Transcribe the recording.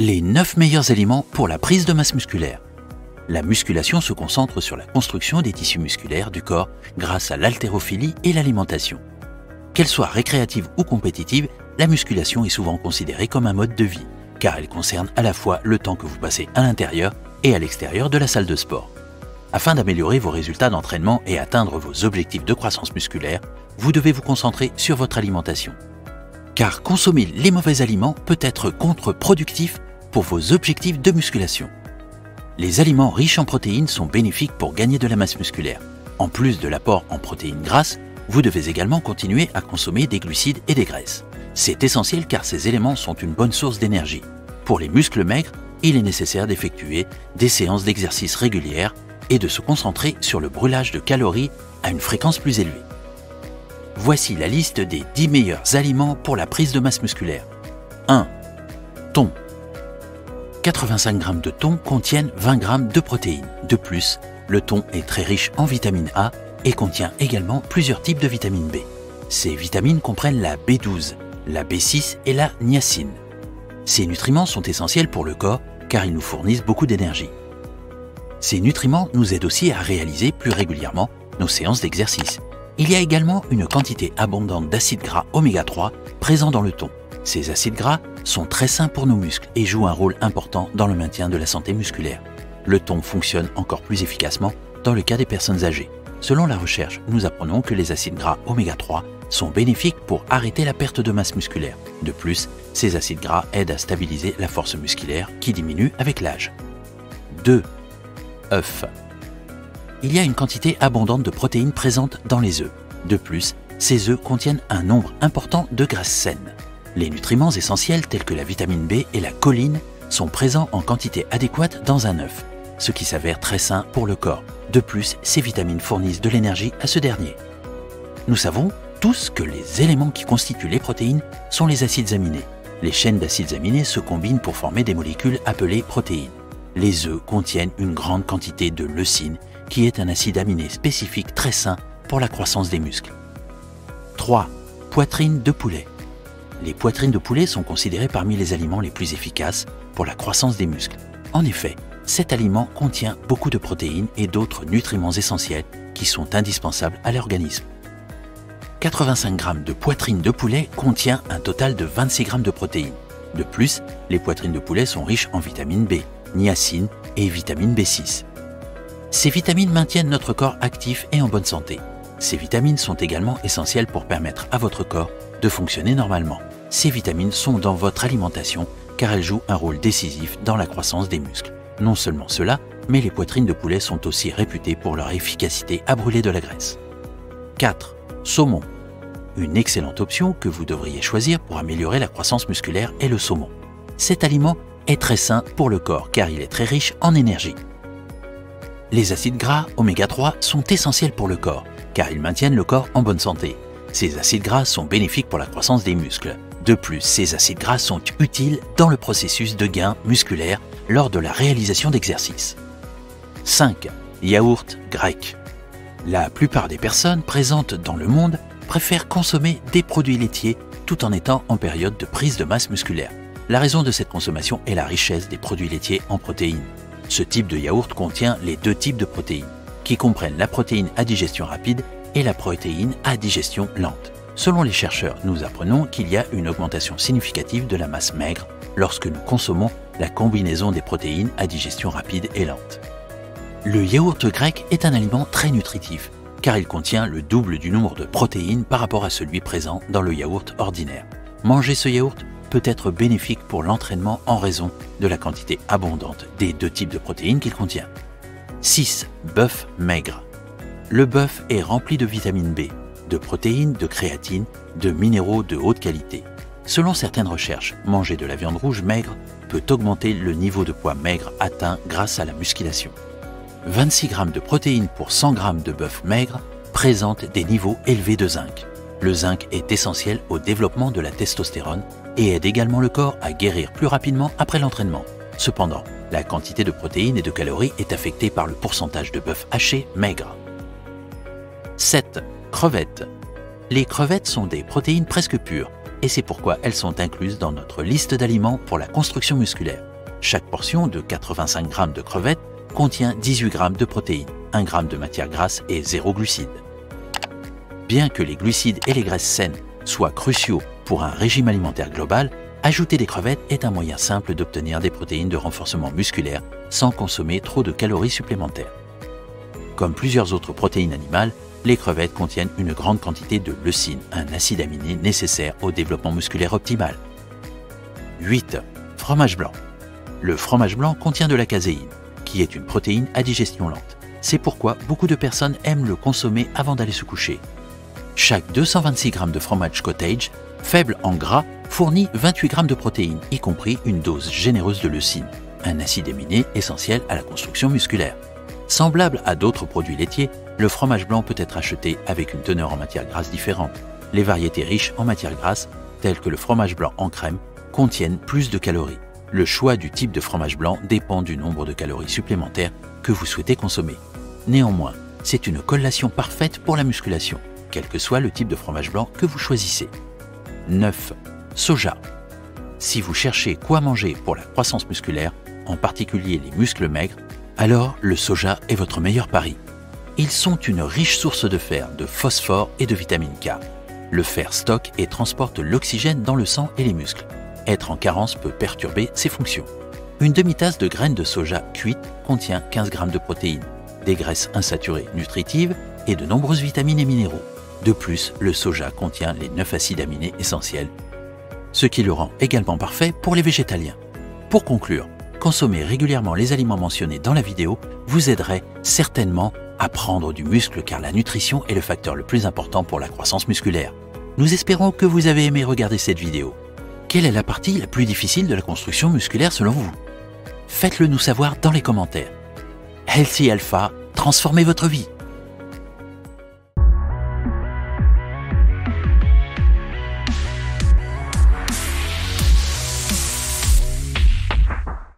Les 9 meilleurs aliments pour la prise de masse musculaire. La musculation se concentre sur la construction des tissus musculaires du corps grâce à l'haltérophilie et l'alimentation. Qu'elle soit récréative ou compétitive, la musculation est souvent considérée comme un mode de vie, car elle concerne à la fois le temps que vous passez à l'intérieur et à l'extérieur de la salle de sport. Afin d'améliorer vos résultats d'entraînement et atteindre vos objectifs de croissance musculaire, vous devez vous concentrer sur votre alimentation. Car consommer les mauvais aliments peut être contre-productif pour vos objectifs de musculation. Les aliments riches en protéines sont bénéfiques pour gagner de la masse musculaire. En plus de l'apport en protéines grasses, vous devez également continuer à consommer des glucides et des graisses. C'est essentiel car ces éléments sont une bonne source d'énergie. Pour les muscles maigres, il est nécessaire d'effectuer des séances d'exercice régulières et de se concentrer sur le brûlage de calories à une fréquence plus élevée. Voici la liste des 10 meilleurs aliments pour la prise de masse musculaire. 1. Thon. 85 g de thon contiennent 20 g de protéines. De plus, le thon est très riche en vitamine A et contient également plusieurs types de vitamine B. Ces vitamines comprennent la B12, la B6 et la niacine. Ces nutriments sont essentiels pour le corps car ils nous fournissent beaucoup d'énergie. Ces nutriments nous aident aussi à réaliser plus régulièrement nos séances d'exercice. Il y a également une quantité abondante d'acides gras oméga 3 présents dans le thon. Ces acides gras sont très sains pour nos muscles et jouent un rôle important dans le maintien de la santé musculaire. Le thon fonctionne encore plus efficacement dans le cas des personnes âgées. Selon la recherche, nous apprenons que les acides gras oméga 3 sont bénéfiques pour arrêter la perte de masse musculaire. De plus, ces acides gras aident à stabiliser la force musculaire qui diminue avec l'âge. 2. Œufs. Il y a une quantité abondante de protéines présentes dans les œufs. De plus, ces œufs contiennent un nombre important de graisses saines. Les nutriments essentiels tels que la vitamine B et la choline sont présents en quantité adéquate dans un œuf, ce qui s'avère très sain pour le corps. De plus, ces vitamines fournissent de l'énergie à ce dernier. Nous savons tous que les éléments qui constituent les protéines sont les acides aminés. Les chaînes d'acides aminés se combinent pour former des molécules appelées protéines. Les œufs contiennent une grande quantité de leucine, qui est un acide aminé spécifique très sain pour la croissance des muscles. 3. Poitrine de poulet. Les poitrines de poulet sont considérées parmi les aliments les plus efficaces pour la croissance des muscles. En effet, cet aliment contient beaucoup de protéines et d'autres nutriments essentiels qui sont indispensables à l'organisme. 85 g de poitrine de poulet contient un total de 26 g de protéines. De plus, les poitrines de poulet sont riches en vitamine B, niacine et vitamine B6. Ces vitamines maintiennent notre corps actif et en bonne santé. Ces vitamines sont également essentielles pour permettre à votre corps de fonctionner normalement. Ces vitamines sont dans votre alimentation car elles jouent un rôle décisif dans la croissance des muscles. Non seulement cela, mais les poitrines de poulet sont aussi réputées pour leur efficacité à brûler de la graisse. 4. Saumon. Une excellente option que vous devriez choisir pour améliorer la croissance musculaire est le saumon. Cet aliment est très sain pour le corps car il est très riche en énergie. Les acides gras oméga 3 sont essentiels pour le corps car ils maintiennent le corps en bonne santé. Ces acides gras sont bénéfiques pour la croissance des muscles. De plus, ces acides gras sont utiles dans le processus de gain musculaire lors de la réalisation d'exercices. 5. Yaourt grec. La plupart des personnes présentes dans le monde préfèrent consommer des produits laitiers tout en étant en période de prise de masse musculaire. La raison de cette consommation est la richesse des produits laitiers en protéines. Ce type de yaourt contient les deux types de protéines, qui comprennent la protéine à digestion rapide et la protéine à digestion lente. Selon les chercheurs, nous apprenons qu'il y a une augmentation significative de la masse maigre lorsque nous consommons la combinaison des protéines à digestion rapide et lente. Le yaourt grec est un aliment très nutritif, car il contient le double du nombre de protéines par rapport à celui présent dans le yaourt ordinaire. Manger ce yaourt peut être bénéfique pour l'entraînement en raison de la quantité abondante des deux types de protéines qu'il contient. 6. Bœuf maigre. Le bœuf est rempli de vitamine B, de protéines, de créatine, de minéraux de haute qualité. Selon certaines recherches, manger de la viande rouge maigre peut augmenter le niveau de poids maigre atteint grâce à la musculation. 26 g de protéines pour 100 g de bœuf maigre présentent des niveaux élevés de zinc. Le zinc est essentiel au développement de la testostérone et aide également le corps à guérir plus rapidement après l'entraînement. Cependant, la quantité de protéines et de calories est affectée par le pourcentage de bœuf haché maigre. 7. Crevettes. Les crevettes sont des protéines presque pures et c'est pourquoi elles sont incluses dans notre liste d'aliments pour la construction musculaire. Chaque portion de 85 g de crevettes contient 18 g de protéines, 1 g de matière grasse et 0 glucides. Bien que les glucides et les graisses saines soient cruciaux pour un régime alimentaire global, ajouter des crevettes est un moyen simple d'obtenir des protéines de renforcement musculaire sans consommer trop de calories supplémentaires. Comme plusieurs autres protéines animales, les crevettes contiennent une grande quantité de leucine, un acide aminé nécessaire au développement musculaire optimal. 8. Fromage blanc. Le fromage blanc contient de la caséine, qui est une protéine à digestion lente. C'est pourquoi beaucoup de personnes aiment le consommer avant d'aller se coucher. Chaque 226 g de fromage cottage, faible en gras, fournit 28 g de protéines, y compris une dose généreuse de leucine, un acide aminé essentiel à la construction musculaire. Semblable à d'autres produits laitiers, le fromage blanc peut être acheté avec une teneur en matière grasse différente. Les variétés riches en matière grasse, telles que le fromage blanc en crème, contiennent plus de calories. Le choix du type de fromage blanc dépend du nombre de calories supplémentaires que vous souhaitez consommer. Néanmoins, c'est une collation parfaite pour la musculation, quel que soit le type de fromage blanc que vous choisissez. 9. Soja. Si vous cherchez quoi manger pour la croissance musculaire, en particulier les muscles maigres, alors le soja est votre meilleur pari. Ils sont une riche source de fer, de phosphore et de vitamine K. Le fer stocke et transporte l'oxygène dans le sang et les muscles. Être en carence peut perturber ses fonctions. Une demi-tasse de graines de soja cuites contient 15 g de protéines, des graisses insaturées nutritives et de nombreuses vitamines et minéraux. De plus, le soja contient les 9 acides aminés essentiels, ce qui le rend également parfait pour les végétaliens. Pour conclure, consommer régulièrement les aliments mentionnés dans la vidéo vous aiderait certainement à prendre du muscle car la nutrition est le facteur le plus important pour la croissance musculaire. Nous espérons que vous avez aimé regarder cette vidéo. Quelle est la partie la plus difficile de la construction musculaire selon vous? Faites-le nous savoir dans les commentaires. Healthy Alpha, transformez votre vie!